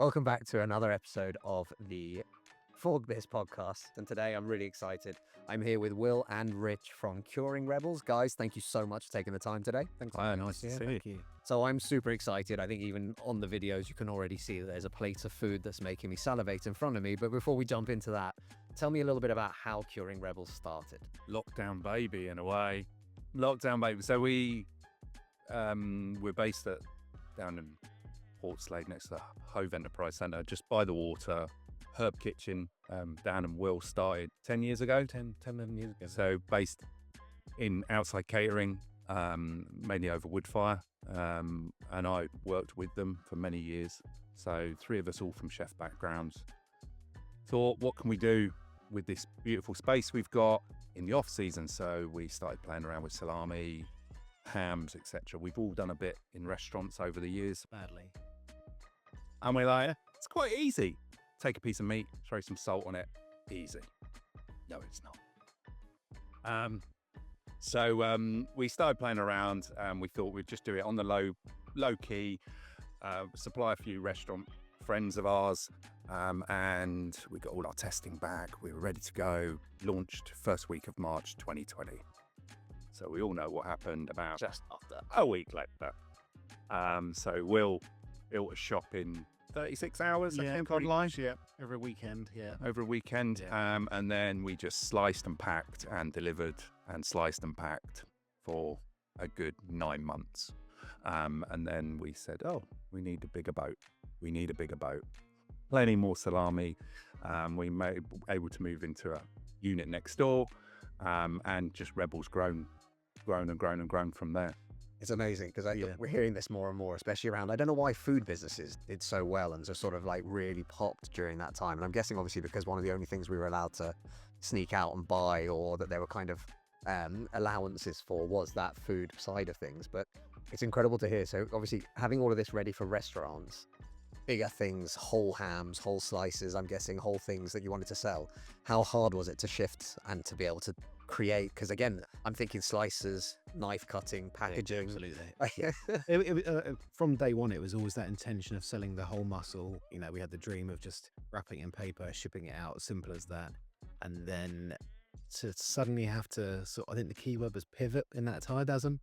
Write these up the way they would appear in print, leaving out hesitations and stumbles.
Welcome back to another episode of the Fork Biz podcast. And today I'm really excited. I'm here with Will and Rich from Curing Rebels. Guys, thank you so much for taking the time today. Thanks. Nice to see you. So I'm super excited. I think even on the videos, you can already see that there's a plate of food that's making me salivate in front of me. But before we jump into that, tell me a little bit about how Curing Rebels started. Lockdown baby in a way. Lockdown baby. So we're based down in Wholesale next to the Hove Enterprise Centre, just by the water. Herb Kitchen, Dan and Will started 10 years ago, 10, 11 years ago. So based in outside catering, mainly over wood fire. And I worked with them for many years. So three of us all from chef backgrounds. Thought, what can we do with this beautiful space we've got in the off season? So we started playing around with salami, hams, etc. We've all done a bit in restaurants over the years. Badly. And we're like, it's quite easy. Take a piece of meat, throw some salt on it. Easy. No, it's not. So we started playing around and we thought we'd just do it on the low key, supply a few restaurant friends of ours, and we got all our testing back. We were ready to go. Launched first week of March 2020. So we all know what happened about just after a week later. So Will built a shop in 36 hours, I think, online. Yeah, over a weekend. Yeah, over a weekend. Yeah. And then we just sliced and packed and delivered and sliced and packed for a good 9 months. And then we said, oh, we need a bigger boat. We need a bigger boat. Plenty more salami. We were able to move into a unit next door, and just Rebels grown from there. It's amazing because we're hearing this more and more, especially around, I don't know why food businesses did so well and just sort of like really popped during that time. And I'm guessing obviously because one of the only things we were allowed to sneak out and buy, or that there were kind of allowances for, was that food side of things. But it's incredible to hear. So obviously having all of this ready for restaurants, bigger things, whole hams, whole slices, I'm guessing whole things that you wanted to sell. How hard was it to shift and to be able to create? Because again, I'm thinking slices, knife cutting, packaging. Yeah, absolutely. From day one, it was always that intention of selling the whole muscle. You know, we had the dream of just wrapping it in paper, shipping it out, simple as that. And then to suddenly have to I think the key word was pivot in that tiredasm.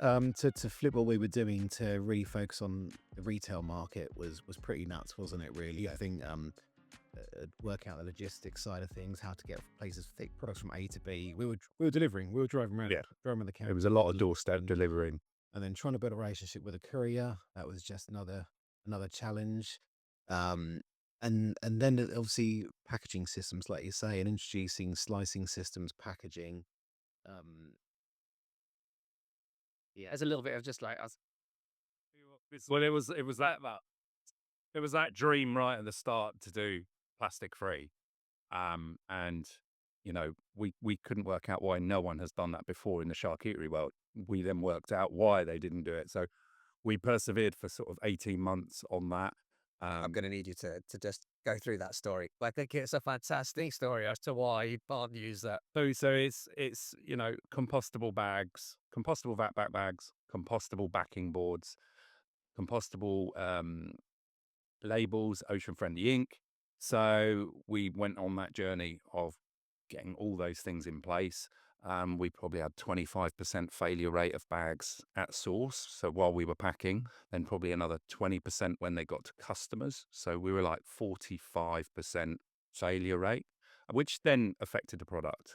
To flip what we were doing to really focus on the retail market was pretty nuts, wasn't it? Really, I think work out the logistics side of things, how to get places thick products from A to B. We were delivering, we were driving around the counter. It was a lot of doorstep delivering, and then trying to build a relationship with a courier. That was just another challenge. And then obviously packaging systems, like you say, and introducing slicing systems, packaging. Yeah, there's a little bit of just like us. Well, it was that dream right at the start to do plastic free, and you know we couldn't work out why no one has done that before in the charcuterie world. We then worked out why they didn't do it, so we persevered for sort of 18 months on that. I'm going to need you to just go through that story. I think it's a fantastic story as to why you can't use that. So it's compostable bags, compostable backpack bags, compostable backing boards, compostable labels, ocean friendly ink. So we went on that journey of getting all those things in place. We probably had 25% failure rate of bags at source. So while we were packing, then probably another 20% when they got to customers. So we were like 45% failure rate, which then affected the product.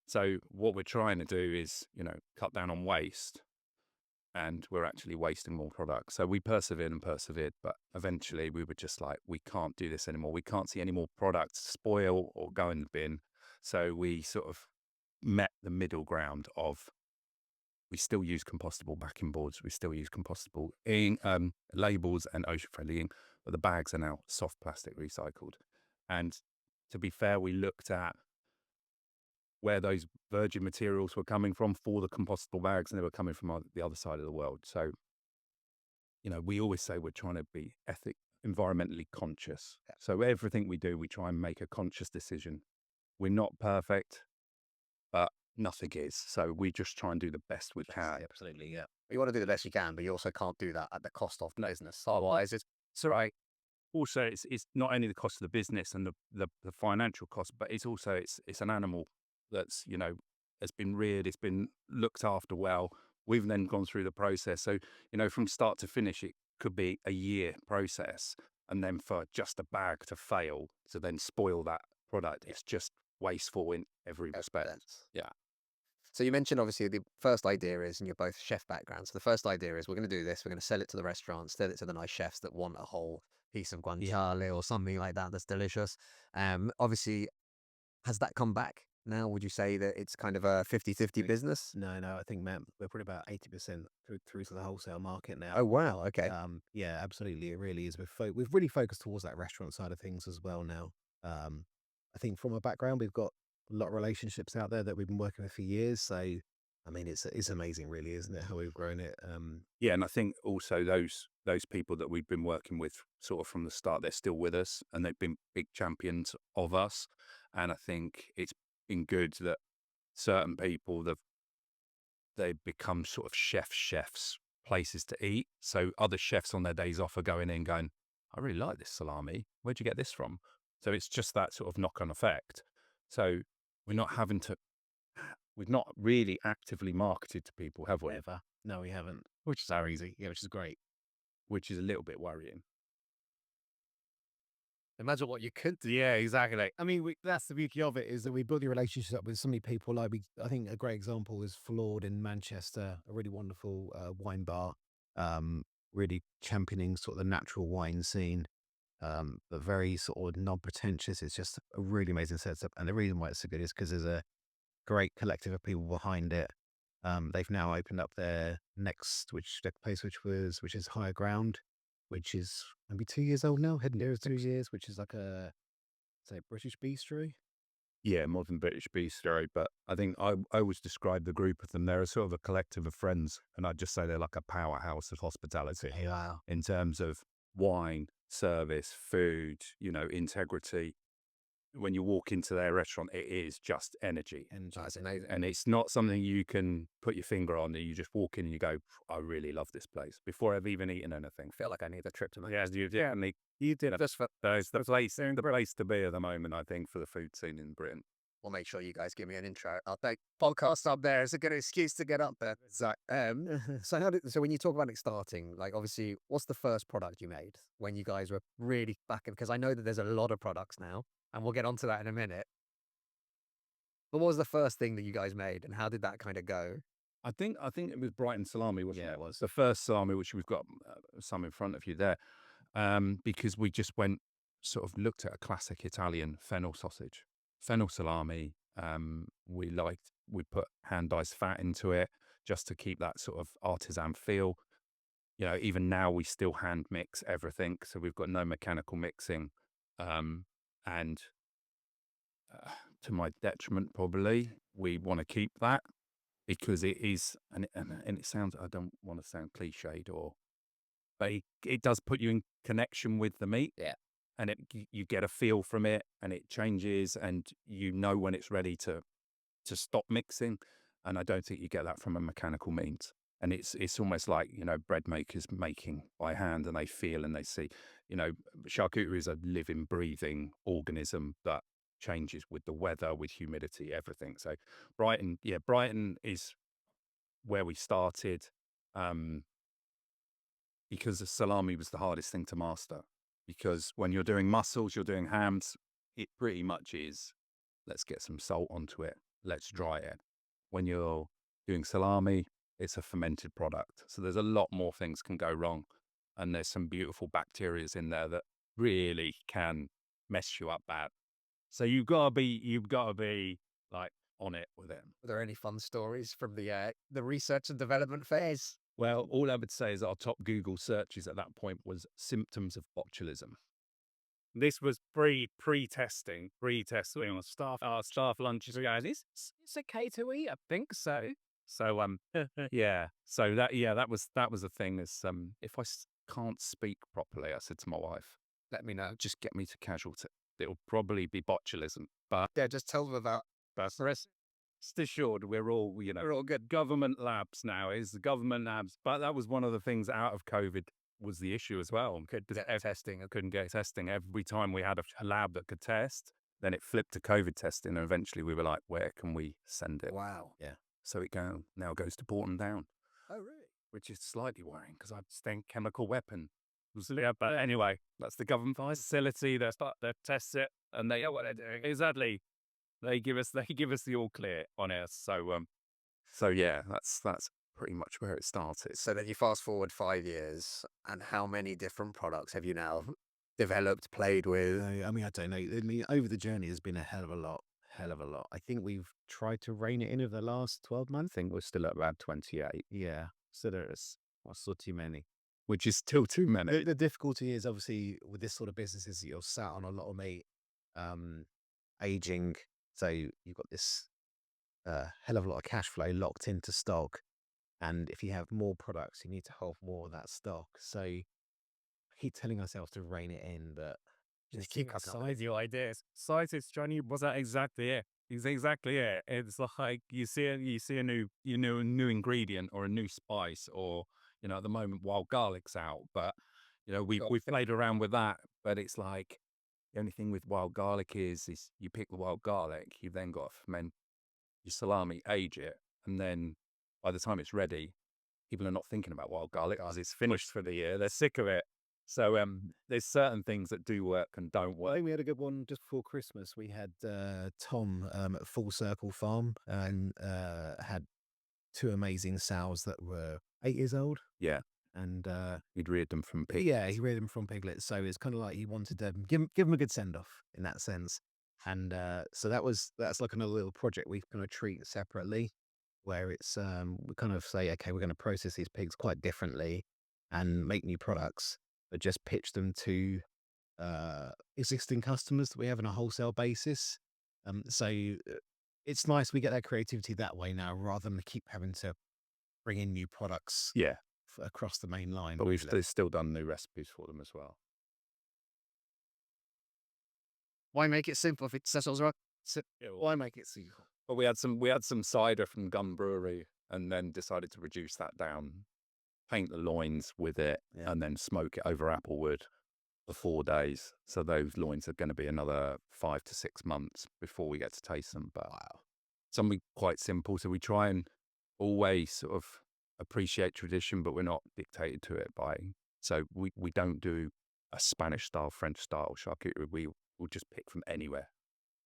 So what we're trying to do is, cut down on waste, and we're actually wasting more product. So we persevered, but eventually we were just like, we can't do this anymore. We can't see any more products spoil or go in the bin. So we sort of met the middle ground of, we still use compostable backing boards, we still use compostable ink, labels and ocean friendly ink, but the bags are now soft plastic recycled. And to be fair, we looked at where those virgin materials were coming from for the compostable bags, and they were coming from the other side of the world. So, we always say we're trying to be environmentally conscious. Yeah. So everything we do, we try and make a conscious decision. We're not perfect, but nothing is. So we just try and do the best we can. Absolutely, yeah. You want to do the best you can, but you also can't do that at the cost of business. Otherwise, it's all right. also it's not only the cost of the business and the financial cost, but it's also it's an animal that's, you know, has been reared, it's been looked after well. We've then gone through the process. So, you know, from start to finish, it could be a year process. And then for just a bag to fail, to then spoil that product, it's just wasteful in every respect. Sense. Yeah. So you mentioned obviously the first idea is, and you're both chef backgrounds. So the first idea is we're going to do this. We're going to sell it to the restaurants, sell it to the nice chefs that want a whole piece of guanciale or something like that that's delicious. Obviously, has that come back now? Would you say that it's kind of a 50-50 business? No, I think, Matt, we're probably about 80% through to the wholesale market now. Oh, wow. Okay. Yeah, absolutely. It really is. We've really focused towards that restaurant side of things as well now. I think from a background, we've got a lot of relationships out there that we've been working with for years. So, I mean, it's amazing, really, isn't it? How we've grown it. Yeah, and I think also those people that we've been working with sort of from the start, they're still with us and they've been big champions of us. And I think it's been good that certain people they've become sort of chefs, places to eat. So other chefs on their days off are going in going, I really like this salami. Where'd you get this from? So it's just that sort of knock-on effect. So we're not having to, we've not really actively marketed to people, have we? Ever. No, we haven't. Which is so easy. Yeah, which is great. Which is a little bit worrying. Imagine what you could do. Yeah, exactly. I mean, that's the beauty of it, is that we build the relationships up with so many people. Like I think a great example is Flawed in Manchester, a really wonderful wine bar, really championing sort of the natural wine scene, but very sort of non-pretentious. It's just a really amazing setup. And the reason why it's so good is because there's a great collective of people behind it. They've now opened up their next place, which is Higher Ground, which is maybe 2 years old now, heading near 2 years, which is like a, say, British bistro. Yeah, modern British bistro. But I think I always describe the group of them. They're a sort of a collective of friends. And I'd just say they're like a powerhouse of hospitality Wow. in terms of wine, service, food, you know, integrity. When you walk into their restaurant, it is just energy. That's amazing. And it's not something you can put your finger on. You just walk in and you go, I really love this place before I've even eaten anything. I feel like I need a trip to make. Yeah, you definitely, you did. Just for, There's the place to be at the moment, I think, for the food scene in Britain. we'll make sure you guys give me an intro. I'll take podcast up there. It's a good excuse to get up there. So, so when you talk about it starting, like obviously, what's the first product you made when you guys were really back in? Because I know that there's a lot of products now, and we'll get onto that in a minute. But what was the first thing that you guys made, and how did that kind of go? I think it was Brighton salami, wasn't it? Yeah, it was. The first salami, which we've got some in front of you there, because we just looked at a classic Italian fennel sausage, fennel salami. We put hand diced fat into it just to keep that sort of artisan feel. You know, even now we still hand mix everything, so we've got no mechanical mixing, and to my detriment, probably we want to keep that because it is, and it sounds, I don't want to sound cliched but it does put you in connection with the meat. Yeah. And you get a feel from it and it changes and you know when it's ready to stop mixing. And I don't think you get that from a mechanical means. And it's almost like, you know, bread makers making by hand and they feel and they see, you know, charcuterie is a living, breathing organism that changes with the weather, with humidity, everything. So Brighton is where we started, because the salami was the hardest thing to master. Because when you're doing mussels, you're doing hams, it pretty much is, let's get some salt onto it, let's dry it. When you're doing salami, it's a fermented product. So there's a lot more things can go wrong. And there's some beautiful bacteria in there that really can mess you up bad. So you've got to be like on it with it. Were there any fun stories from the research and development phase? Well, all I would say is our top Google searches at that point was symptoms of botulism. This was pre-testing on staff lunches. Guys, it's okay to eat. I think so. So yeah. So that was a thing. Is if I can't speak properly, I said to my wife, Let me know. just get me to casualty. It'll probably be botulism. But Yeah, just tell them about. rest assured, we're all, you know, We're all good. government labs now. Is the government labs. But that was one of the things out of COVID was the issue as well. And Get testing. couldn't get testing. Every time we had a lab that could test, then it flipped to COVID testing. And eventually we were like, where can we send it? Wow. Yeah. So it now goes to Porton Down. Oh, really? Which is slightly worrying because I think chemical weapon. Yeah, but anyway, that's the government facility. They test it and they know what they're doing. Exactly. They give us the all clear on it. So yeah, that's pretty much where it started. So then you fast forward 5 years, and how many different products have you now developed, played with? I mean, I don't know. I mean, over the journey, there's been a hell of a lot. I think we've tried to rein it in over the last 12 I months. think we're still at about 28, Yeah. So there's still too many. which is still too many. The difficulty is obviously with this sort of business is that you're sat on a lot of meat, aging. So you've got this hell of a lot of cash flow locked into stock. And if you have more products, you need to hold more of that stock. So I keep telling ourselves to rein it in, but Just keep coming up with Size your ideas. Size is Johnny. Was that exactly it? It's exactly it. It's like you see a new ingredient or a new spice, or at the moment wild garlic's out, but we've played around with that. But it's like the only thing with wild garlic is you pick the wild garlic, you then got to ferment your salami, age it, and then by the time it's ready, people are not thinking about wild garlic because it's finished for the year. They're sick of it. So there's certain things that do work and don't Well, I work. think we had a good one just before Christmas. We had Tom at Full Circle Farm and had two amazing sows that were 8 years old. Yeah. And We'd reared them from pigs. yeah, he reared them from piglets. So it's kind of like he wanted to give them a good send off in that sense. And so that's like another little project we kind of treat separately, where it's we kind of say, okay, we're going to process these pigs quite differently and make new products, but just pitch them to existing customers that we have on a wholesale basis. So it's nice we get that creativity that way now, rather than keep having to bring in new products Yeah. across the main line. But we've still done new recipes for them as well. Why make it simple if it settles right? Why make it simple? But we had some cider from Gun Brewery, and then decided to reduce that down, paint the loins with it, Yeah. and then smoke it over apple wood for 4 days. So those loins are going to be another 5 to 6 months before we get to taste them. But something quite simple. So we try and always sort of appreciate tradition, but we're not dictated to it by. So we don't do a Spanish style, French style charcuterie. We'll just pick from anywhere.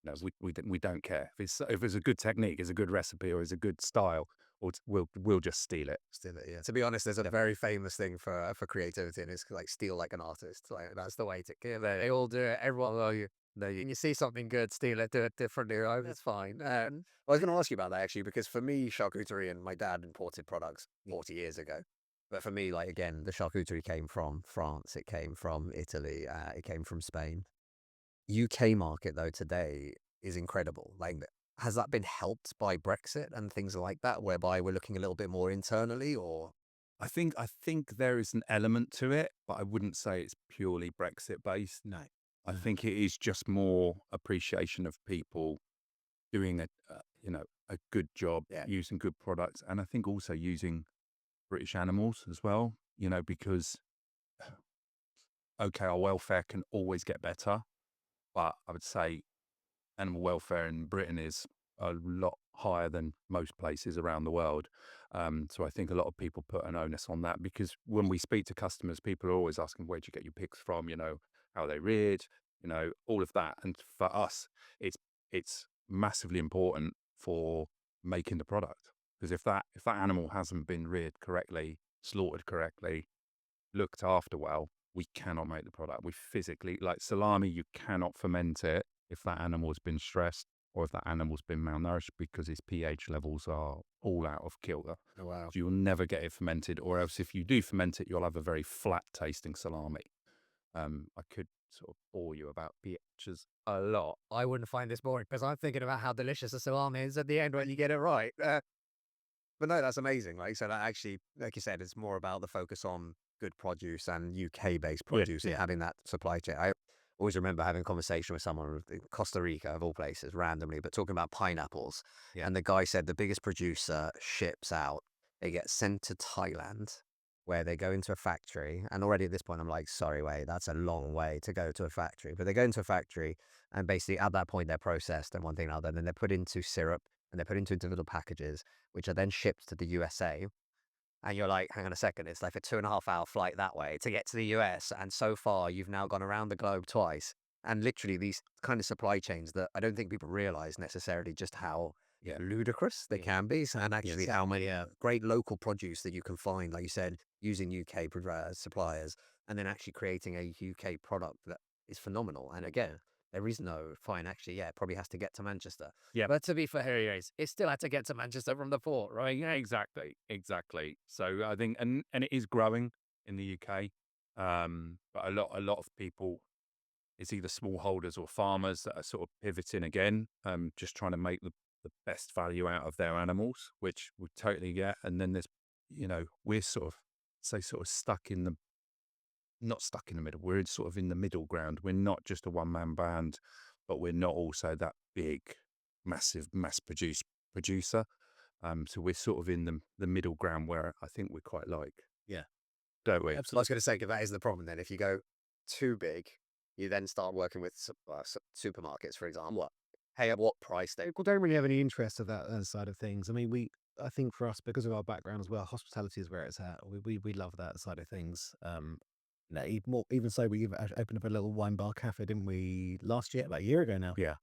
No, we don't care if it's a good technique, it's a good recipe, or it's a good style, or we'll just steal it. Yeah. To be honest, there's a very famous thing for creativity, and it's like steal like an artist. Like that's the way to give it. They all do it. Everyone will you. When you see something good, steal it, do it differently. Right? It's fine. I was going to ask you about that actually, because for me, charcuterie, and my dad imported products 40 years ago. But for me, like again, the charcuterie came from France. It came from Italy. It came from Spain. UK market though today is incredible. Like, has that been helped by Brexit and things like that, whereby we're looking a little bit more internally, or? I think there is an element to it, but I wouldn't say it's purely Brexit based. No. I think it is just more appreciation of people doing a good job, using good products, and I think also using British animals as well. Because okay, our welfare can always get better, but I would say animal welfare in Britain is a lot higher than most places around the world. So I think a lot of people put an onus on that, because when we speak to customers, people are always asking, where do you get your pigs from? How are they reared? All of that. And for us, it's massively important for making the product, because if that animal hasn't been reared correctly, slaughtered correctly, looked after well, we cannot make the product. We physically, like salami, you cannot ferment it if that animal's been stressed or if that animal's been malnourished, because its pH levels are all out of kilter. Oh, wow. So you'll never get it fermented, or else if you do ferment it, you'll have a very flat tasting salami. I could sort of bore you about pHs a lot. I wouldn't find this boring, because I'm thinking about how delicious a salami is at the end when you get it right. But no, that's amazing. Like, so that actually, like you said, it's more about the focus on good produce and UK-based produce and having that supply chain. I always remember having a conversation with someone in Costa Rica, of all places, randomly, but talking about pineapples. And the guy said the biggest producer ships out, they get sent to Thailand, where they go into a factory, and already at this point I'm like, sorry, wait, that's a long way to go to a factory. But they go into a factory, and basically at that point they're processed and one thing or another, and then they're put into syrup and they're put into individual packages, which are then shipped to the USA. And you're like, hang on a second, it's like a 2.5 hour flight that way to get to the US. And so far, you've now gone around the globe twice. And literally, these kind of supply chains that I don't think people realize necessarily just how ludicrous they can be. And actually, how many great local produce that you can find, like you said, using UK suppliers, and then actually creating a UK product that is phenomenal. And again, there is no fine. Actually, yeah, it probably has to get to Manchester. Yeah. But to be fair, yes, it still had to get to Manchester from the port, right? Yeah, exactly. So I think, and it is growing in the UK. But a lot of people, it's either smallholders or farmers that are sort of pivoting again, just trying to make the best value out of their animals, which we totally get. And then there's, we're sort of stuck in the, not stuck in the middle. We're sort of in the middle ground. We're not just a one-man band, but we're not also that big, massive, mass-produced producer. So we're sort of in the middle ground where I think we quite like. Yeah. Don't we? I was going to say, 'cause that is the problem then. If you go too big, you then start working with supermarkets, for example. Hey, at what price they? People don't really have any interest of that side of things. I mean, I think for us, because of our background as well, hospitality is where it's at. We love that side of things. Even so, we opened up a little wine bar cafe, didn't we, last year, about a year ago now? Yeah.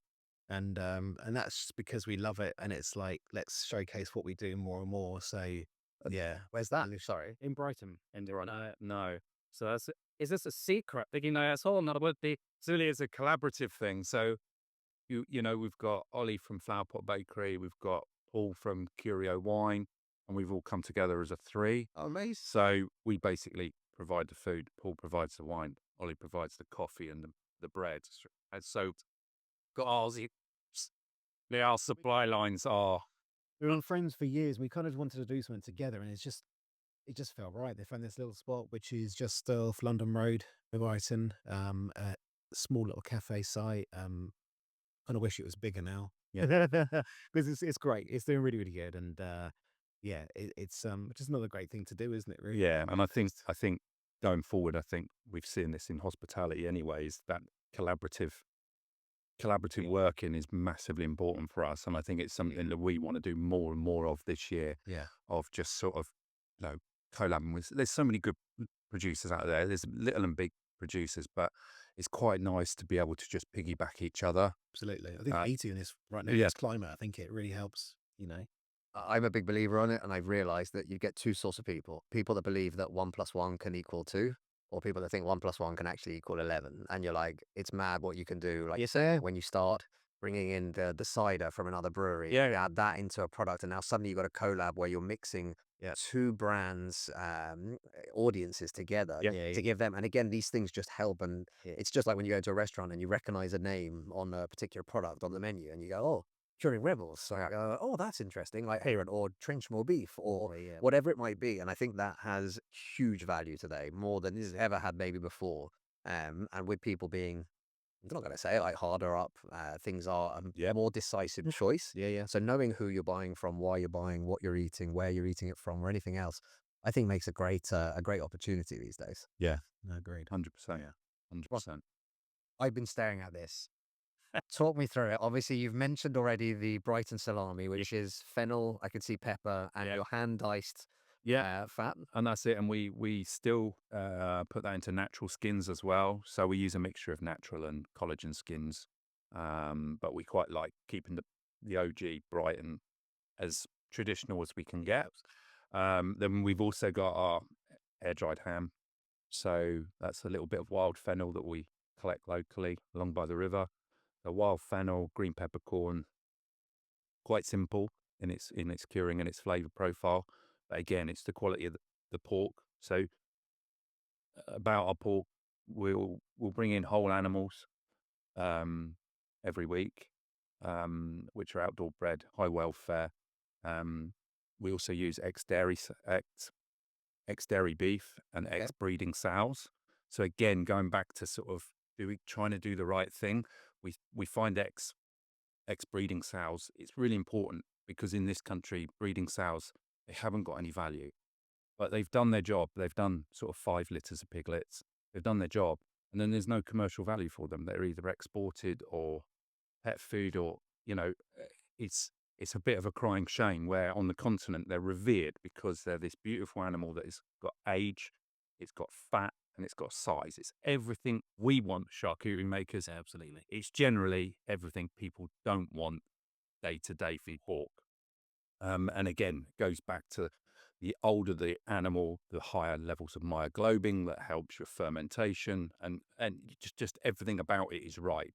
And that's just because we love it, and it's like, let's showcase what we do more and more. So yeah, Where's that? Sorry. in Brighton, in Durham. No. So is this a secret? Thinking, no, that's all not about the. It's really is a collaborative thing. So we've got Ollie from Flowerpot Bakery, we've got Paul from Curio Wine, and we've all come together as a three. Oh, amazing. So we basically provide the food, Paul provides the wine, Ollie provides the coffee and the bread. And so got our supply lines are. we've been friends for years. We kind of wanted to do something together, and it just felt right. They found this little spot, which is just off London Road, Brighton, a small little cafe site. Kind of wish it was bigger now. Yeah, because it's great. It's doing really, really good, and it's just another great thing to do, isn't it? Really. Yeah, and I think going forward, I think we've seen this in hospitality anyways, that collaborative working is massively important for us. And I think it's something that we want to do more and more of this year. Yeah. Of just sort of, collabing with, there's so many good producers out there. There's little and big producers, but it's quite nice to be able to just piggyback each other. Absolutely. I think eating in this right now, yeah. this climate, I think it really helps, I'm a big believer on it, and I've realized that you get two sorts of people that believe that 1 + 1 can equal 2, or people that think 1 + 1 can actually equal 11. And you're like, it's mad what you can do. Like you say, when you start bringing in the cider from another brewery, you add that into a product, and now suddenly you've got a collab where you're mixing two brands, audiences together to give them. And again, these things just help. And it's just like when you go to a restaurant and you recognize a name on a particular product on the menu, and you go, oh, Curing Rebels. So I go, oh, that's interesting. Like Heron or Trenchmore beef or whatever it might be. And I think that has huge value today, more than it's ever had maybe before. And with people being, I'm not going to say it, like harder up, things are a more decisive choice. Yeah. So knowing who you're buying from, why you're buying, what you're eating, where you're eating it from, or anything else, I think makes a great opportunity these days. Yeah. No, agreed. 100%. 100%. I've been staring at this. Talk me through it. Obviously, you've mentioned already the Brighton salami, which is fennel, I can see pepper, and your hand diced fat. And that's it. And we still put that into natural skins as well. So we use a mixture of natural and collagen skins. But we quite like keeping the OG Brighton as traditional as we can get. Then we've also got our air-dried ham. So that's a little bit of wild fennel that we collect locally along by the river. The wild fennel, green peppercorn, quite simple in its curing and its flavour profile. But again, it's the quality of the pork. So about our pork, we'll bring in whole animals every week, which are outdoor bred, high welfare. We also use ex-dairy beef and ex-breeding sows. So again, going back to sort of trying to do the right thing, we find ex-breeding sows, it's really important because in this country, breeding sows, they haven't got any value. but they've done their job. They've done sort of 5 litres of piglets. They've done their job, and then there's no commercial value for them. They're either exported or pet food, or it's a bit of a crying shame where on the continent they're revered because they're this beautiful animal that has got age, it's got fat, and it's got size. It's everything we want charcuterie makers. Absolutely. It's generally everything people don't want day to day for pork. And again, it goes back to the older the animal, the higher levels of myoglobin that helps your fermentation, and just everything about it is right.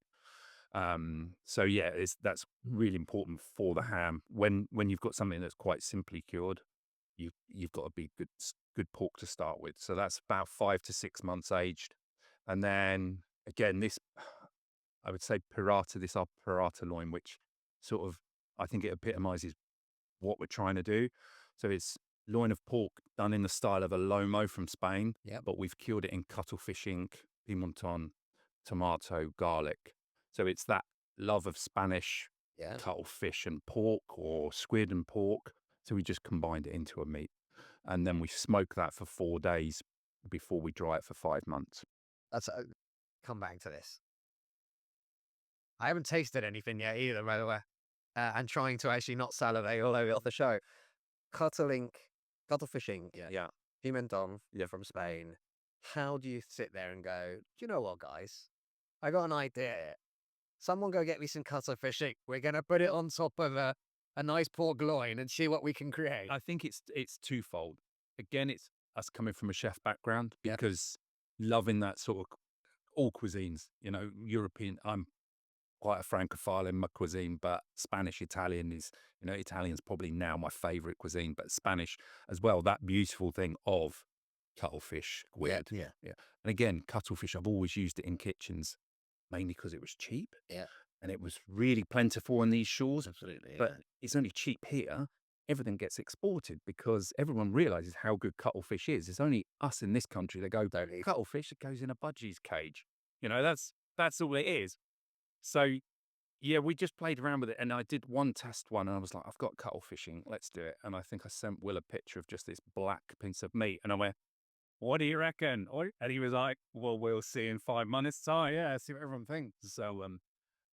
So yeah, that's really important for the ham. When you've got something that's quite simply cured, you've got to be good pork to start with. So that's about 5 to 6 months aged, and then again, this I would say this our pirata loin, which sort of I think it epitomizes what we're trying to do. So it's loin of pork done in the style of a lomo from Spain, Yep. but we've cured it in cuttlefish ink, pimenton, tomato, garlic. So it's that love of Spanish Yeah. cuttlefish and pork, or squid and pork. So we just combined it into a meat, and then we smoke that for 4 days before we dry it for 5 months. That's come back to this. I haven't tasted anything yet either, by the way. And trying to actually not salivate all over the show. Cuttlefish ink, Yeah. pimenton from Spain. How do you sit there and go, do you know what, guys? I got an idea. Someone go get me some cuttlefish ink. We're going to put it on top of a nice pork loin and see what we can create. I think it's twofold. Again, it's us coming from a chef background, Yeah. because loving that sort of all cuisines, European. I'm quite a Francophile in my cuisine, but Spanish, Italian is, Italian's probably now my favorite cuisine, but Spanish as well. That beautiful thing of cuttlefish, squid. Yeah. And again, cuttlefish, I've always used it in kitchens, mainly because it was cheap. Yeah. And it was really plentiful on these shores. Absolutely. But it's only cheap here. Everything gets exported because everyone realizes how good cuttlefish is. It's only us in this country that go, cuttlefish that goes in a budgie's cage. That's all it is. So yeah, we just played around with it, and I did one test one, and I was like, I've got cuttlefish ink, let's do it. And I think I sent Will a picture of just this black piece of meat, and I went, what do you reckon? And he was like, well, we'll see in 5 months' time. Yeah, see what everyone thinks. So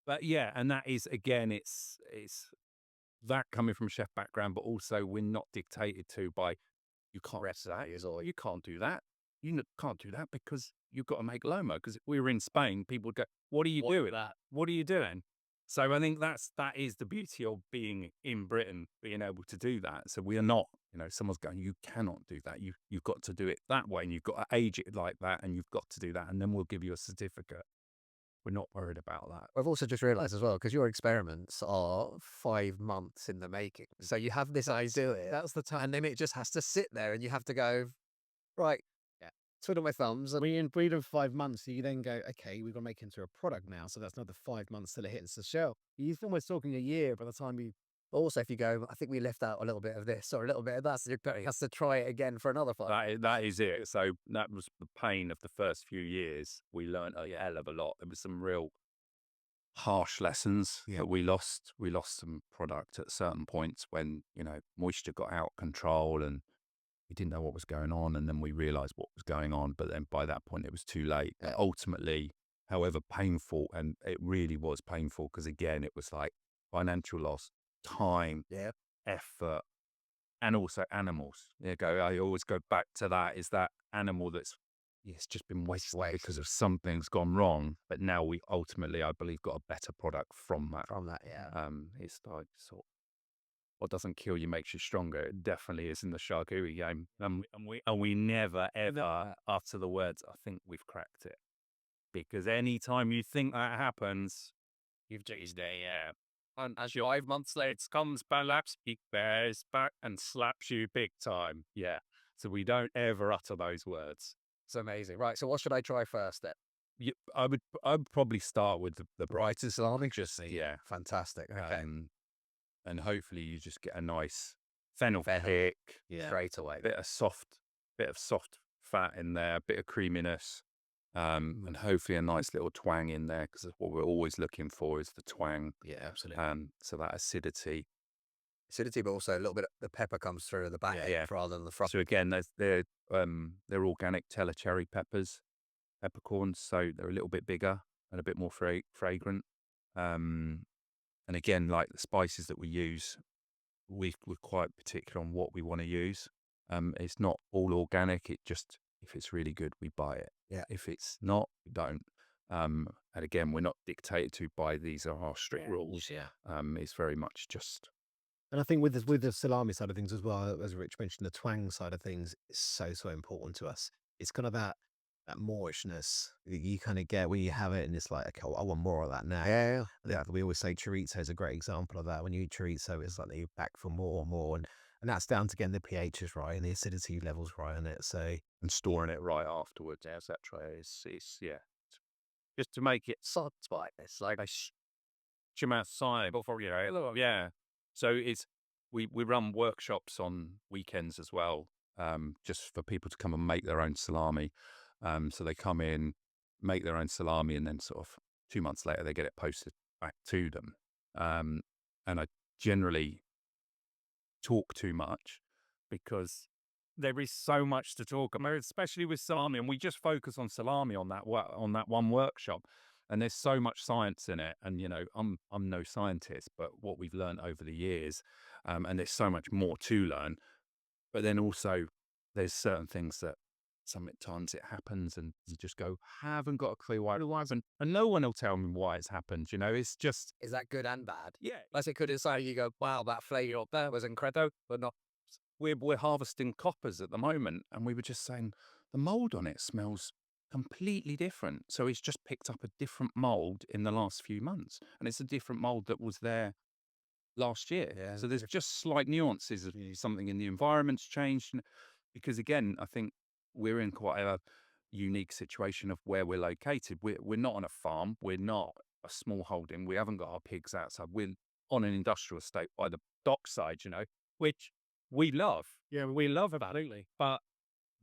but yeah, and that is, again, it's that coming from a chef background, but also we're not dictated to by, you can't rest that, or you can't do that. You can't do that because you've got to make lomo. Because if we were in Spain, people would go, what are you doing? What are you doing? So I think that is the beauty of being in Britain, being able to do that. So we are not, someone's going, you cannot do that. You've got to do it that way, and you've got to age it like that, and you've got to do that, and then we'll give you a certificate. We're not worried about that. I've also just realised as well, because your experiments are 5 months in the making. So you have this idea. That's the time. And then it just has to sit there, and you have to go, right, twiddle my thumbs. And we in 5 months, so you then go, okay, we've got to make it into a product now. So that's another 5 months till it hits the shelf. You're almost talking a year by the time you. Also, if you go, I think we left out a little bit of this or a little bit of that, so you have to try it again for another 5. That is it. So that was the pain of the first few years. We learned a hell of a lot. There was some real harsh lessons that we lost. We lost some product at certain points when, moisture got out of control and we didn't know what was going on. And then we realized what was going on. But then by that point, it was too late. Yeah. Ultimately, however painful, and it really was painful, because again, it was like financial loss, time, effort, and also animals. I always go back to that, is that animal that's it's just been wasted because of something's gone wrong. But now we ultimately, I believe, got a better product from that. It's like sort of, what doesn't kill you makes you stronger. It definitely is in the charcuterie game. And we never ever utter the words, I think we've cracked it. Because any time you think that happens, you've just and as your 5 months later comes back, he bears back and slaps you big time. Yeah. So we don't ever utter those words. It's amazing. Right. So what should I try first then? I would probably start with the brighter salami. Just Fantastic. Okay. And hopefully you just get a nice fennel pick straight away. Bit of soft fat in there, a bit of creaminess, and hopefully a nice little twang in there, because what we're always looking for is the twang. Yeah, absolutely. So that acidity. acidity, but also a little bit of the pepper comes through at the back Yeah. rather than the front. So again, they're organic Teller cherry peppers, peppercorns, so they're a little bit bigger and a bit more fragrant. And again, like the spices that we use, we're quite particular on what we want to use. It's not all organic. It just, if it's really good, we buy it. Yeah. If it's not, we don't. And again, we're not dictated to by these are our strict rules. Yeah. It's very much just. And I think with the salami side of things as well, as Rich mentioned, the twang side of things is so important to us. It's kind of that moorishness that you kind of get when you have it, and it's like, okay, well, I want more of that now. Yeah. We always say chorizo is a great example of that. When you eat chorizo, it's like you're back for more and more, and that's down to getting the pHs right and the acidity levels right in it. So And storing it right afterwards, etc. It's just to make it Soft spice. Like, a amount of time before yeah. So we run workshops on weekends as well, just for people to come and make their own salami. So they come in, make their own salami, and then sort of 2 months later they get it posted back to them. And I generally talk too much because there is so much to talk about, especially with salami, and we just focus on salami on that one workshop. And there's so much science in it, and I'm no scientist, but what we've learned over the years, and there's so much more to learn. But then also, there's certain things that sometimes it happens, and you just go, haven't got a clue why it hasn't, and no one will tell me why it's happened. It's just is that good and bad? yeah. Like, it could decide you go, wow, that flavour up there was incredible, but not. We're harvesting coppers at the moment, and we were just saying the mold on it smells completely different. So it's just picked up a different mold in the last few months, and it's a different mold that was there last year. Yeah. So there's just slight nuances of something in the environment's changed, because again, I think we're in quite a unique situation of where we're located. We're not on a farm. We're not a small holding. We haven't got our pigs outside. We're on an industrial estate by the dockside, which we love. Yeah, we love it, absolutely. But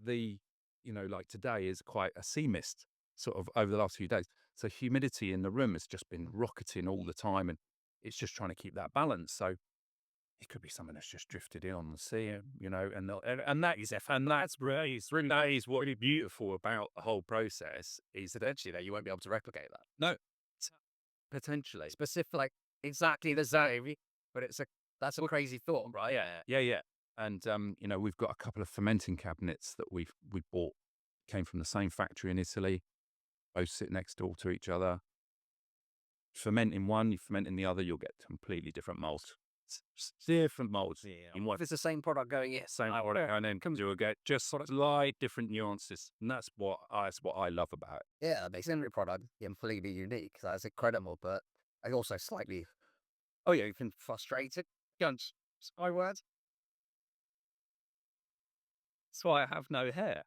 the, like today is quite a sea mist sort of over the last few days. So humidity in the room has just been rocketing all the time, and it's just trying to keep that balance. So it could be something that's just drifted in on the sea, and that's really beautiful about the whole process is Eventually, though, you won't be able to replicate that. no, potentially. Specific, like, exactly the same, but that's a crazy thought, right? Yeah. And we've got a couple of fermenting cabinets that we bought, came from the same factory in Italy. Both sit next door to each other. Ferment in one, you ferment in the other, you'll get completely different molds. Different molds. Yeah. In one, If it's the same product going in, same product, and then you'll get just sort of slight different nuances, and that's what I love about it. yeah, it makes every product completely unique. That's incredible, but also slightly, you can frustrated. My words. That's why I have no hair.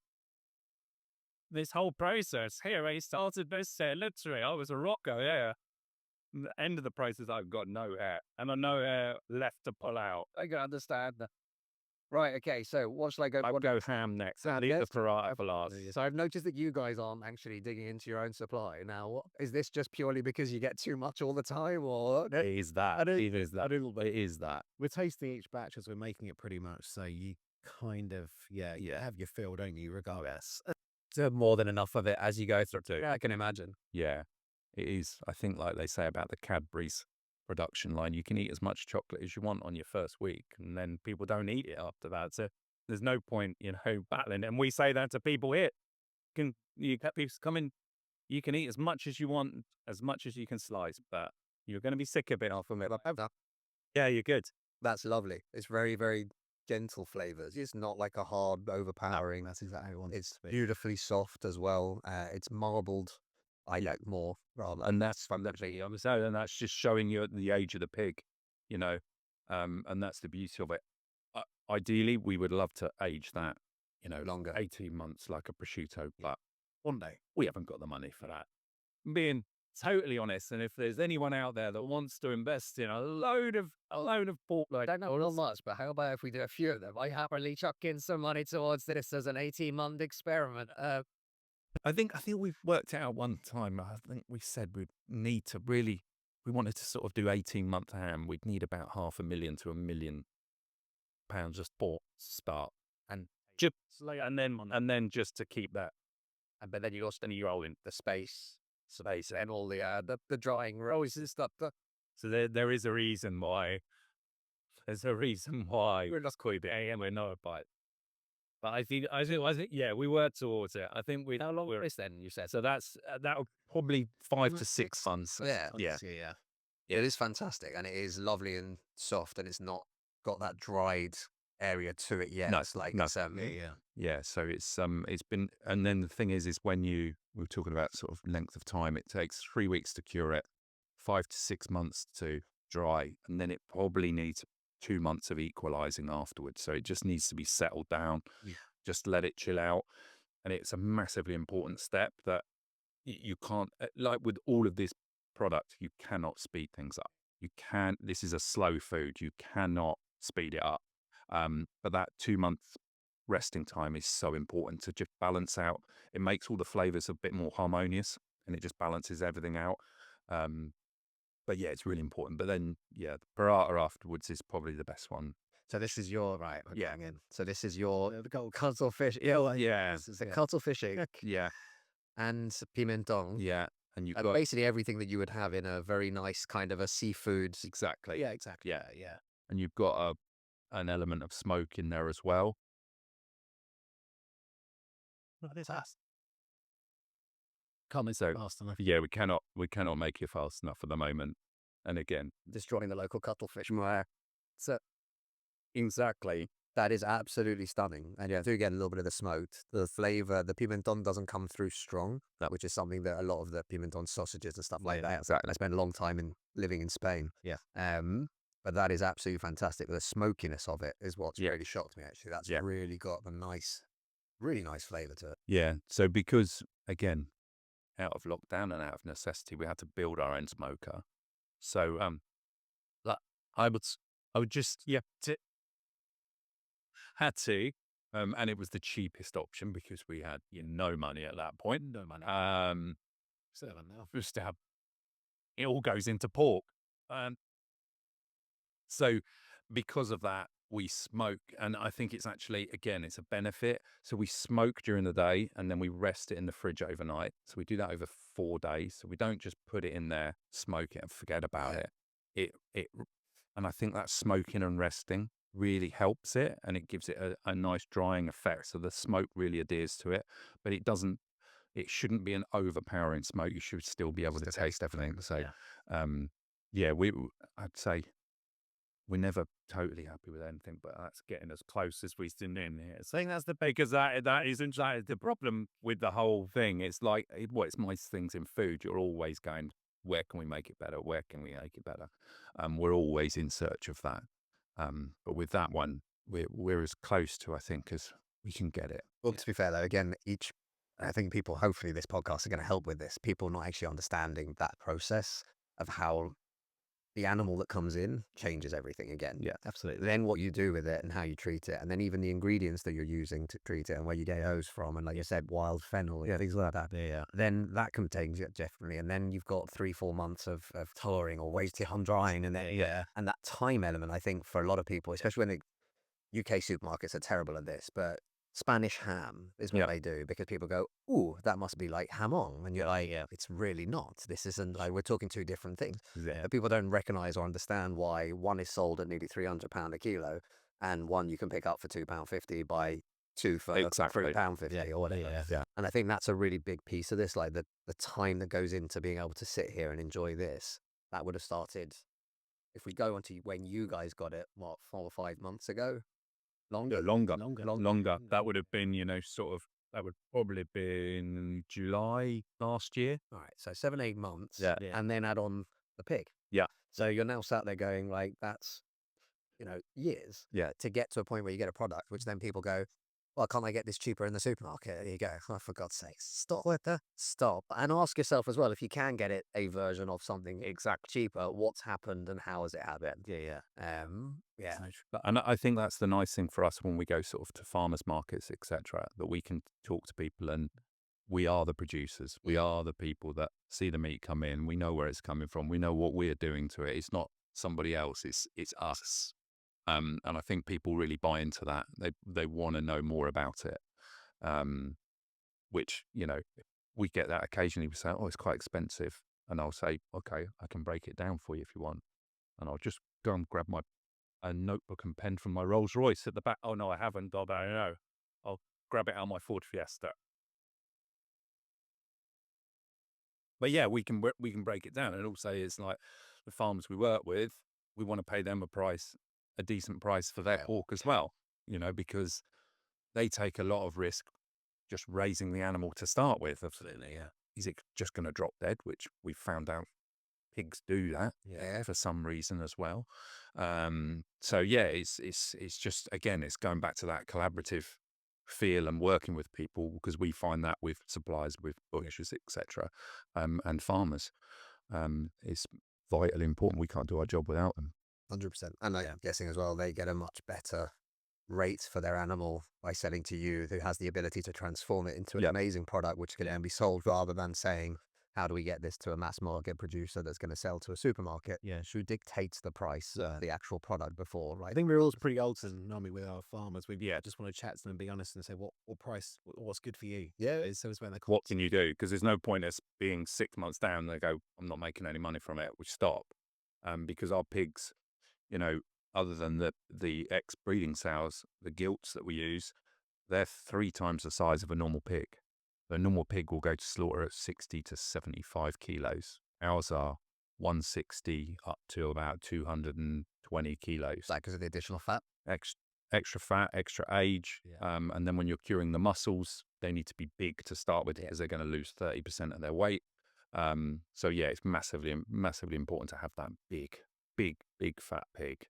This whole process here, I started this literally, I was a rocker, yeah. And the end of the process, I've got no hair, and I've no hair left to pull out. I can understand that. Right, okay, so what shall I go? I'll go ham next. Leave the variety for last. So I've noticed that you guys aren't actually digging into your own supply. Now, is this just purely because you get too much all the time, or? It is that. It is that. we're tasting each batch as we're making it pretty much. So you kind of you have your feel, don't you? Regardless. More than enough of it as you go through. Yeah, I can imagine. Yeah, it is. I think, like they say about the Cadbury's production line, you can eat as much chocolate as you want on your first week, and then people don't eat it after that. So there's no point, battling. And we say that to people here. You get people come in, you can eat as much as you want, as much as you can slice, but you're going to be sick a bit off of it. Yeah, you're good. That's lovely. It's very, very gentle flavors. It's not like a hard, overpowering. That's exactly what It's beautifully soft as well. It's marbled. I like more rather. And that's fundamentally, and that's just showing you the age of the pig, and that's the beauty of it. Ideally, we would love to age that, Longer. 18 months like a prosciutto, but one day. we haven't got the money for that. Being totally honest, and if there's anyone out there that wants to invest in a load of pork, I don't know not much, but how about if we do a few of them? I happily chuck in some money towards this as an 18-month experiment. I think we've worked out one time. I think we said we need to really we wanted to sort of do 18-month ham, we'd need about £500,000 to £1 million just for start, and just and then just to keep that. But then you also roll in the space, and all the drying rolls and stuff. So there is a reason why. There's a reason why We're not quite there. we're not by. But I think, yeah, we were towards it. I think we. How long is then? You said So that's that'll Probably 5 to 6 months. Yeah. Yeah. Yeah. It is fantastic, and it is lovely and soft, and it's not got that dried area to it yet. No, It's like no. it's, Yeah, so it's been, and then the thing is when we were talking about sort of length of time, it takes 3 weeks to cure it, 5 to 6 months to dry, and then it probably needs 2 months of equalizing afterwards. So it just needs to be settled down, just let it chill out, and it's a massively important step that you can't, like with all of this product, you cannot speed things up. This is a slow food. You cannot speed it up. But that 2 month resting time is so important to just balance out. It makes all the flavors a bit more harmonious, and it just balances everything out. But yeah, it's really important. But then, yeah, the burrata afterwards is probably the best one. So this is your right. Yeah. So this is your The cuttlefish. Yeah. Well, Yeah, This is the cuttlefish yeah, and pimentón. yeah. And you've And got basically everything that you would have in a very nice kind of a seafood. exactly, Yeah, exactly. Yeah. Yeah. and you've got an element of smoke in there as well. What is that? Can't make So- it fast enough. Yeah, we cannot make it fast enough at the moment. And again, Destroying the local cuttlefish. So exactly. that is absolutely stunning. And yeah, I do get a little bit of the smoke. The flavor, the pimentón doesn't come through strong, which is something that a lot of the pimentón sausages and stuff like that. Exactly. And I spent a long time living in Spain. Yeah. But that is absolutely fantastic. The smokiness of it is what's Yeah. really shocked me, actually. That's Yeah. really got a really nice flavor to it. Yeah. So because again, out of lockdown and out of necessity, we had to build our own smoker. So I would just had to, and it was the cheapest option because we had no money at that point. No money. Just to have it all goes into pork. So because of that, we smoke, and I think it's actually, again, it's a benefit. So we smoke during the day, and then we rest it in the fridge overnight. So we do that over 4 days. So we don't just put it in there, smoke it, and forget about it. And I think that smoking and resting really helps it, and it gives it a nice drying effect. So the smoke really adheres to it, but it shouldn't be an overpowering smoke. You should still be able to taste everything. So, I'd say we're never totally happy with anything, but that's getting as close as we've been in here. So I think that's because that isn't the problem with the whole thing. It's like, it's most things in food. You're always going, where can we make it better? Where can we make it better? We're always in search of that. But with that one, we're as close to, I think, as we can get it. Well, to be fair, though, again, I think people, hopefully this podcast are going to help with this. People not actually understanding that process of how the animal that comes in changes everything again. Yeah, absolutely. Then what you do with it and how you treat it, and then even the ingredients that you're using to treat it and where you get those from, and like you said, wild fennel, things like that. Yeah. Then that can change it definitely. And then you've got 3-4 months of touring or waiting on drying, and then and that time element, I think, for a lot of people, especially when the UK supermarkets are terrible at this, but Spanish ham is what they do, because people go, ooh, that must be like hamon. And you're like, it's really not. This isn't, like, we're talking two different things. Yeah. People don't recognize or understand why one is sold at nearly £300 a kilo and one you can pick up for £2.50, buy two for £3.50 or whatever. Yeah. And I think that's a really big piece of this, like the time that goes into being able to sit here and enjoy this. That would have started, if we go on to when you guys got it, 4 or 5 months ago? Longer. That would have been, that would probably have been July last year. All right, so 7-8 months. Yeah. And then add on the pig. Yeah. So you're now sat there going, like, that's, years to get to a point where you get a product, which then people go, well, can't I get this cheaper in the supermarket? There you go. Oh, for God's sake, stop with that. Stop. And ask yourself as well, if you can get it a version of something exact cheaper, what's happened and how has it happened? Yeah. And I think that's the nice thing for us when we go sort of to farmers markets, etc., that we can talk to people and we are the producers. We are the people that see the meat come in. We know where it's coming from. We know what we're doing to it. It's not somebody else. It's us. And I think people really buy into that. They want to know more about it. Which, we get that occasionally. We say, oh, it's quite expensive. And I'll say, okay, I can break it down for you if you want. And I'll just go and grab a notebook and pen from my Rolls Royce at the back. Oh, no, I haven't. I don't know. I'll grab it out of my Ford Fiesta. But yeah, we can break it down. And also it's like the farmers we work with, we want to pay them a decent price for their pork as well, because they take a lot of risk just raising the animal to start with. Absolutely, yeah. Is it just going to drop dead? Which we found out pigs do that for some reason as well. So yeah, it's just, again, it's going back to that collaborative feel and working with people, because we find that with suppliers, with butchers, etc., and farmers, it's vitally important. We can't do our job without them. 100%. And I'm guessing as well, they get a much better rate for their animal by selling to you, who has the ability to transform it into an amazing product, which can then be sold, rather than saying, how do we get this to a mass market producer that's going to sell to a supermarket? Yeah. Who dictates the price of the actual product before, right? I think we're all pretty open, normally, with our farmers. We just want to chat to them and be honest and say, what price, what's good for you? Yeah. So it's when they What can you do? Because there's no point us being 6 months down and they go, I'm not making any money from it. We stop. Because our pigs, other than the ex-breeding sows, the gilts that we use, they're 3 times the size of a normal pig. The normal pig will go to slaughter at 60 to 75 kilos. Ours are 160 up to about 220 kilos. Is that because of the additional fat? Extra fat, extra age. And then when you're curing the muscles, they need to be big to start with, because they're going to lose 30% of their weight. So yeah, it's massively important to have that big fat pig,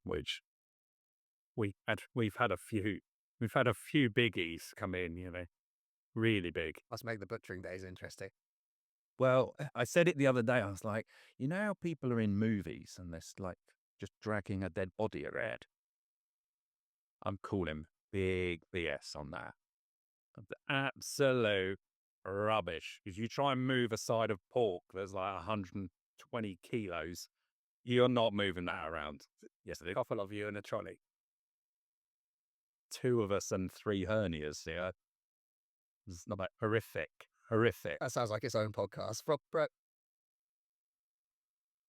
which we've had a few biggies come in, really big. Must make the butchering days interesting. Well, I said it the other day. I was like, how people are in movies and they're like just dragging a dead body around. I'm calling big BS on that. Absolute rubbish. If you try and move a side of pork that's like 120 kilos, you're not moving that around. Yes, a couple of you in a trolley. 2 of us and 3 hernias. Yeah, it's not like horrific. That sounds like its own podcast. Brett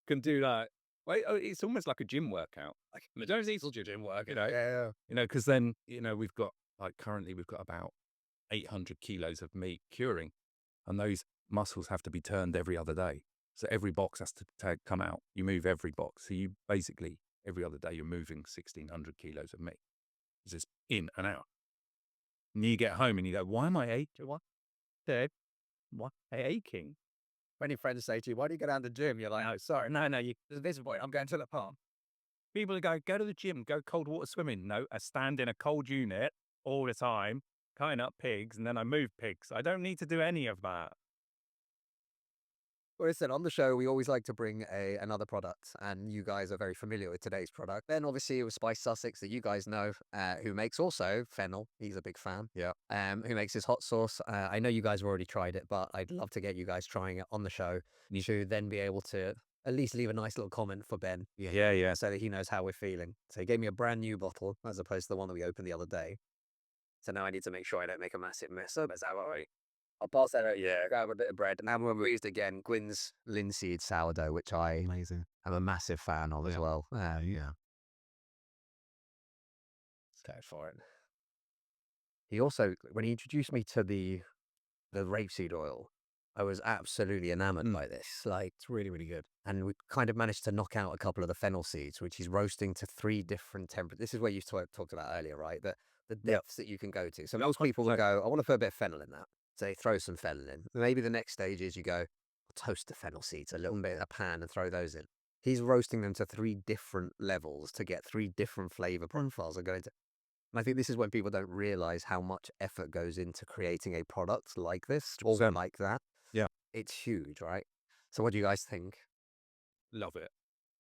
can do that. Well, it's almost like a gym workout. Like don't eat your gym work, because then we've got currently we've got about 800 kilos of meat curing, and those muscles have to be turned every other day. So every box has to come out. You move every box. So you basically every other day you're moving 1,600 kilos of meat. It's just in and out. And you get home and you go, why am I aching? What? Dave, what? Aching? When your friends say to you, why do you go down to the gym? You're like, No, sorry. No, this is what I'm going to the pub. People go to the gym, go cold water swimming. No, I stand in a cold unit all the time, cutting up pigs, and then I move pigs. I don't need to do any of that. well, listen, on the show, we always like to bring another product, and you guys are very familiar with today's product. Then obviously it was Spice Sussex, that you guys know, who makes also fennel. He's a big fan. Yeah. Who makes his hot sauce. I know you guys have already tried it, but I'd love to get you guys trying it on the show to then be able to at least leave a nice little comment for Ben. Yeah. So that he knows how we're feeling. So he gave me a brand new bottle as opposed to the one that we opened the other day. So now I need to make sure I don't make a massive mess. So is that all right? I'll pass that out. Yeah, grab a bit of bread. And now when we used again, Gwyn's linseed sourdough, which I am a massive fan of as well. Yeah. Let's go for it. He also, when he introduced me to the rapeseed oil, I was absolutely enamored by this. Like, It's really, really good. and we kind of managed to knock out a couple of the fennel seeds, which he's roasting to 3 different temperatures. This is where you talked about earlier, right? The depths that you can go to. So most people will go, I want to put a bit of fennel in that. So they throw some fennel in. Maybe the next stage is you go, toast the fennel seeds a little bit in a pan and throw those in. He's roasting them to 3 different levels to get 3 different flavor profiles. And I think this is when people don't realize how much effort goes into creating a product like this or like that. Yeah. It's huge, right? So what do you guys think? Love it.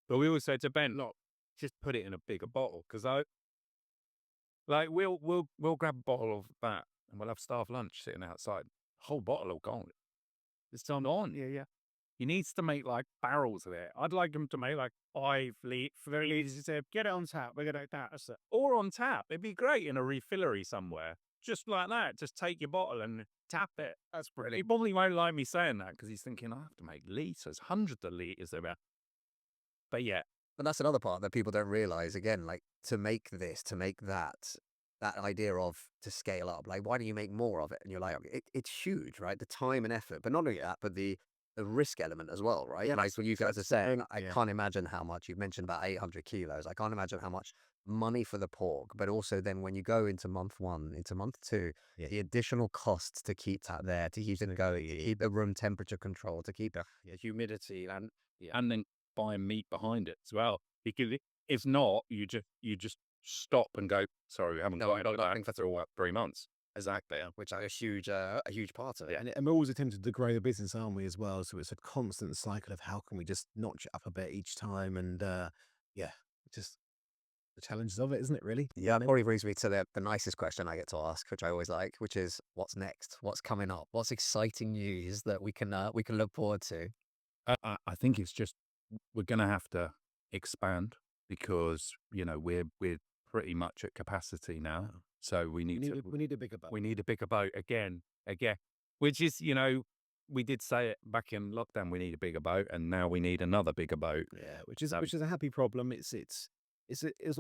But we always say to Ben, look, just put it in a bigger bottle, because we'll grab a bottle of that and we'll have staff lunch sitting outside. whole bottle will gone. It's not on. Yeah. He needs to make like barrels of it. I'd like him to make like 3 liters. He said, get it on tap. We're going to that. Or on tap. It'd be great in a refillery somewhere. Just like that. Just take your bottle and tap it. That's brilliant. He probably won't like me saying that because he's thinking, I have to make liters, hundreds of liters of it. But yeah. But that's another part that people don't realize. Again, like to make this, to make that idea of to scale up, like why don't you make more of it? And you're like, it's huge, right? The time and effort, but not only that, but the risk element as well, right? Yeah, like what you guys are saying, I yeah. can't imagine how much you've mentioned about 800 kilos. I can't imagine how much money for the pork, but also then when you go into month 1, into month 2, Yeah. the additional costs to keep that there, to keep it going, to keep the room temperature control, to keep the humidity, And then buying meat behind it as well. Because if not, you just stop and go, sorry, we haven't got nothing for 3 months. Exactly. which are a huge part of it. And we're always attempting to grow the business, aren't we, as well? So it's a constant cycle of how can we just notch it up a bit each time, and just the challenges of it, isn't it? Really? Yeah, that probably brings me to the nicest question I get to ask, which I always like, which is, what's next? What's coming up? What's exciting news that we can look forward to? I think it's just we're going to have to expand because we're pretty much at capacity now. So we need a bigger boat. We need a bigger boat again, which is we did say it back in lockdown. We need a bigger boat, and now we need another bigger boat. Yeah, which is a happy problem. It's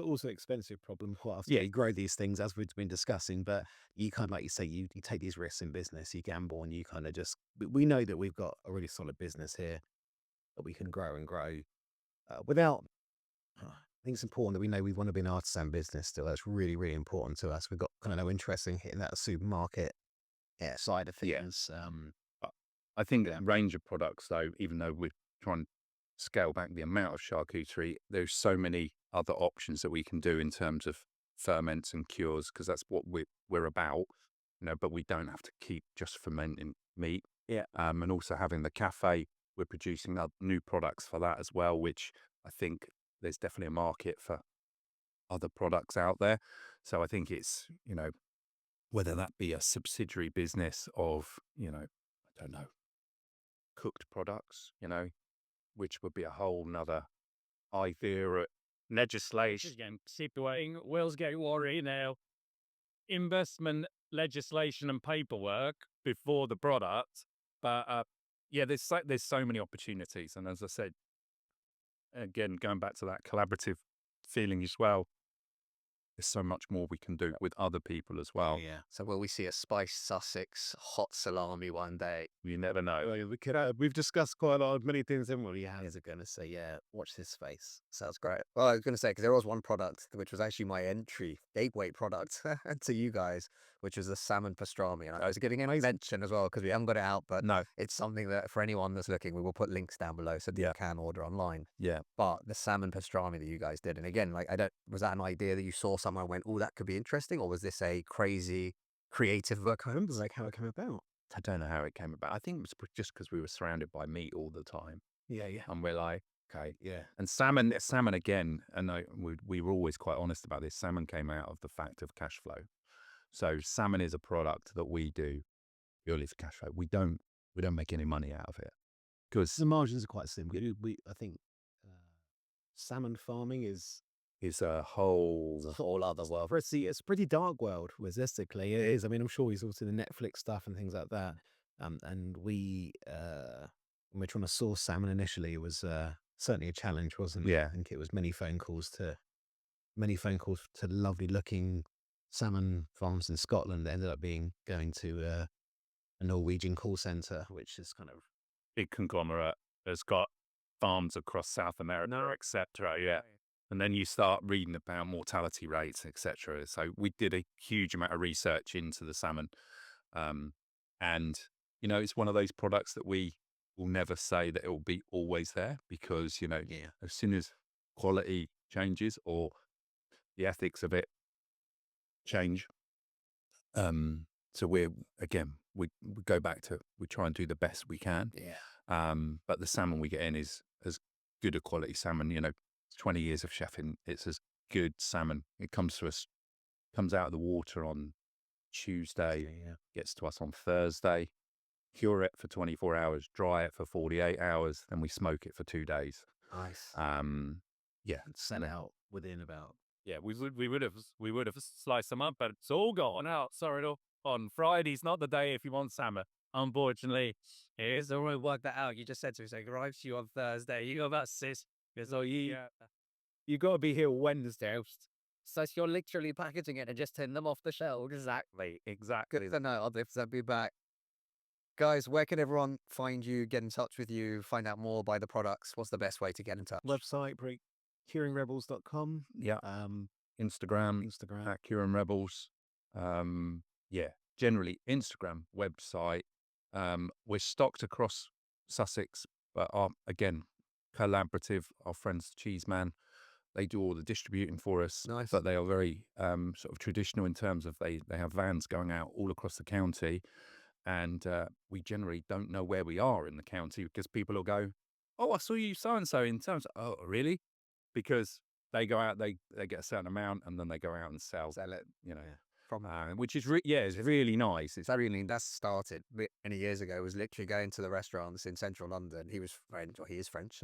also an expensive problem quite often. Yeah. You grow these things as we've been discussing, but you kind of, like you say, you take these risks in business, you gamble, and you kind of just. We know that we've got a really solid business here that we can grow and grow without. I think it's important that we know we want to be an artisan business still. That's really, really important to us. We've got kind of no interest in hitting that supermarket side of things. I think that range of products, though, even though we're trying to scale back the amount of charcuterie, there's so many other options that we can do in terms of ferments and cures, because that's what we're about, but we don't have to keep just fermenting meat. Yeah. And also having the cafe, we're producing new products for that as well, which I think there's definitely a market for other products out there. So I think it's, whether that be a subsidiary business of, I don't know, cooked products, which would be a whole nother idea. Legislation. Again, situating, Will's getting worried now. Investment legislation and paperwork before the product. But there's so many opportunities. And as I said, again, going back to that collaborative feeling as well, there's so much more we can do with other people as well. Yeah. So will we see a spiced Sussex hot salami one day? You never know. We could. We've discussed quite a lot of many things, haven't we? Is it going to say, yeah, watch this space? Sounds great. Well, I was going to say, because there was one product which was actually my entry gateway product to you guys, which was the salmon pastrami. And I was getting a mention as well because we haven't got it out, but No. it's something that for anyone that's looking, we will put links down below so that you can order online. Yeah. But the salmon pastrami that you guys did, and again, like was that an idea that you saw somewhere and went, oh, that could be interesting, or was this a crazy creative work home? Was like how it came about. I don't know how it came about. I think it was just because we were surrounded by meat all the time. Yeah. And we're like, okay. Yeah. And salmon again, and we were always quite honest about this, salmon came out of the fact of cash flow. So salmon is a product that we do purely for cash flow. We don't make any money out of it. Because the margins are quite slim. I think salmon farming is a whole other world. It's a pretty dark world, realistically. It is. I mean, I'm sure he's also the Netflix stuff and things like that. And we, when we're trying to source salmon initially, it was certainly a challenge, wasn't it? Yeah. I think it was many phone calls to lovely looking salmon farms in Scotland that ended up going to a Norwegian call center, which is kind of big conglomerate has got farms across South America, etc. Yeah. And then you start reading about mortality rates, etc. So we did a huge amount of research into the salmon. And, it's one of those products that we will never say that it will be always there because, as soon as quality changes or the ethics of it change. So we go back to, we try and do the best we can. Yeah. But the salmon we get in is as good a quality salmon, 20 years of chefing, it's as good salmon. It comes out of the water on Tuesday, gets to us on Thursday. cure it for 24 hours, dry it for 48 hours, then we smoke it for 2 days. Nice. Yeah, Sell out within about. Yeah, we would have sliced them up, but it's all gone out. Sorry, on Friday's not the day if you want salmon. Unfortunately, here's the way we work that out. You just said to me, so it arrives to you on Thursday. You go about 6. So you got to be here Wednesday. So you're literally packaging it and just taking them off the shelf. Exactly. Good to know. I'll definitely be back. Guys, where can everyone find you, get in touch with you, find out more, buy the products? What's the best way to get in touch? Website, curingrebels.com. yeah. Instagram Instagram. at Curing Rebels. Yeah, generally Instagram, website. We're stocked across Sussex, but again, collaborative. Our friends, the Cheese Man, they do all the distributing for us. Nice. But they are very sort of traditional in terms of they have vans going out all across the county. And we generally don't know where we are in the county because people will go, "Oh, I saw you so-and-so in terms of," "Oh, really?" Because they go out, they get a certain amount and then they go out and sell it, you know. From Which is it's really nice. It's really that started many years ago. Was literally going to the restaurants in central London. He was French, or he is French.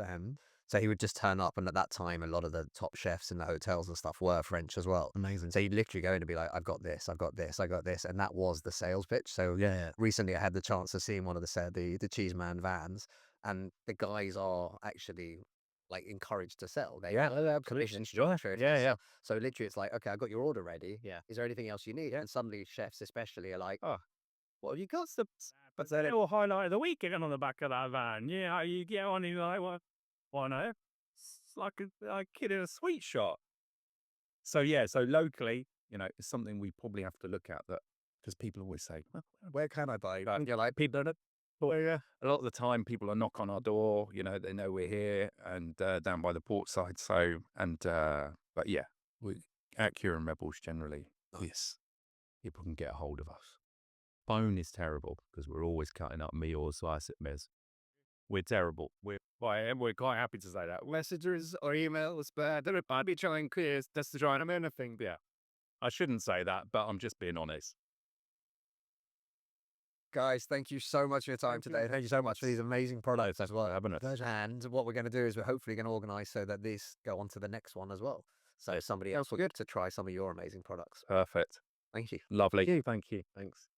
So he would just turn up, and at that time, a lot of the top chefs in the hotels and stuff were French as well. Amazing. So he'd literally go in and be like, "I've got this, I've got this, I got this," and that was the sales pitch. So recently, I had the chance to see one of the Cheese Man vans, and the guys are actually like encouraged to sell. They're commissioned. Yeah. So literally, it's like, okay, I got your order ready. Yeah. Is there anything else you need? And suddenly, chefs especially are like, Oh. what have you got? But then it will highlight of the weekend on the back of that van. Yeah, you get on and you're like, well, no, it's like a kid in a sweet shop. So so locally, it's something we probably have to look at, that because people always say, "Well, Where can I buy? But- And you're like, people don't a lot of the time people will knock on our door, they know we're here and down by the port side." So, but yeah, we at Curing Rebels generally, yes, people can get a hold of us. Phone is terrible because we're always cutting up meals, slice it, Miz. We're terrible. we're quite happy to say that. Messages or emails, but I'd be trying just to try and anything. Yeah, I shouldn't say that, but I'm just being honest. guys, thank you so much for your time today. Thank you so much for these amazing products as well. And what we're going to do is we're hopefully going to organise so that these go on to the next one as well. So somebody else will get to try some of your amazing products. Perfect. Thank you. Lovely. Thank you. Thanks.